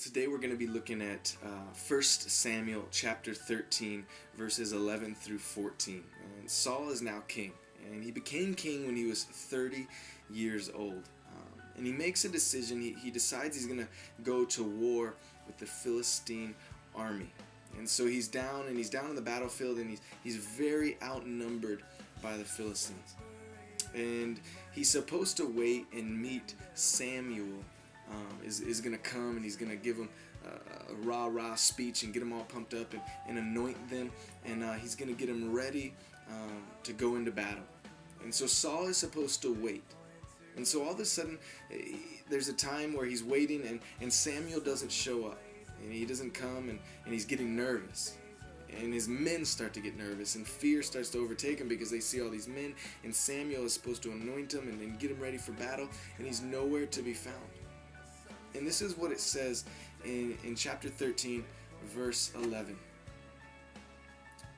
Today we're going to be looking at 1 Samuel chapter 13, verses 11 through 14. And Saul is now king, and he became king when he was 30 years old. And he makes a decision. He decides he's going to go to war with the Philistine army. And so he's down in the battlefield, and he's very outnumbered by the Philistines. And he's supposed to wait and meet Samuel. Is going to come, and he's going to give them a rah-rah speech and get them all pumped up and anoint them, and he's going to get them ready to go into battle. And so Saul is supposed to wait. And so all of a sudden, there's a time where he's waiting, and Samuel doesn't show up. And he doesn't come, and he's getting nervous. And his men start to get nervous, and fear starts to overtake him because they see all these men, and Samuel is supposed to anoint him and get him ready for battle, and he's nowhere to be found. And this is what it says in chapter 13, verse 11.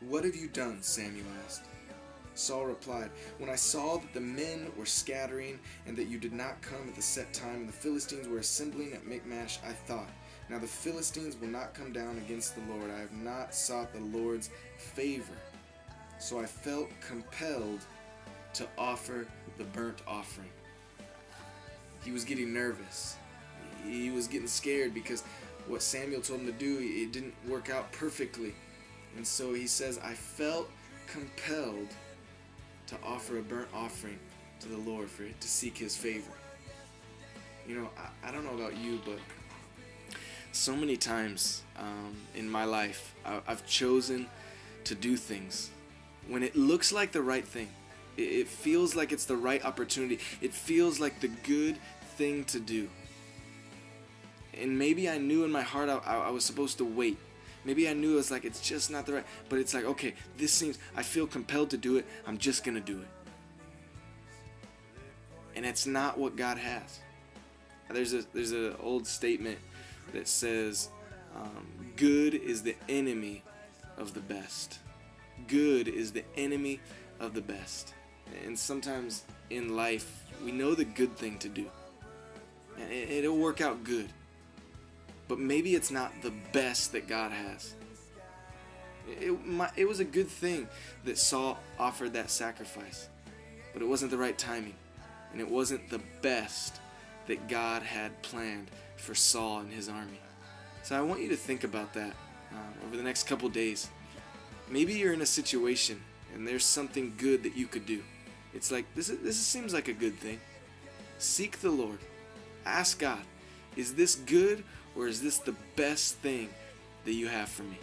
"What have you done?" Samuel asked. Saul replied, "When I saw that the men were scattering and that you did not come at the set time and the Philistines were assembling at Michmash, I thought, now the Philistines will not come down against the Lord. I have not sought the Lord's favor. So I felt compelled to offer the burnt offering." He was getting nervous. He was getting scared because what Samuel told him to do, it didn't work out perfectly. And so he says, "I felt compelled to offer a burnt offering to the Lord to seek His favor." You know, I don't know about you, but so many times in my life, I've chosen to do things when it looks like the right thing. It feels like it's the right opportunity. It feels like the good thing to do. And maybe I knew in my heart I was supposed to wait. Maybe I knew it's just not the right, but it's like, okay, I feel compelled to do it. I'm just going to do it. And it's not what God has. There's an old statement that says, good is the enemy of the best. Good is the enemy of the best. And sometimes in life, we know the good thing to do. And it'll work out good. But maybe it's not the best that God has. It was a good thing that Saul offered that sacrifice. But it wasn't the right timing. And it wasn't the best that God had planned for Saul and his army. So I want you to think about that over the next couple days. Maybe you're in a situation and there's something good that you could do. It's like, this seems like a good thing. Seek the Lord. Ask God, is this good, or is this the best thing that you have for me?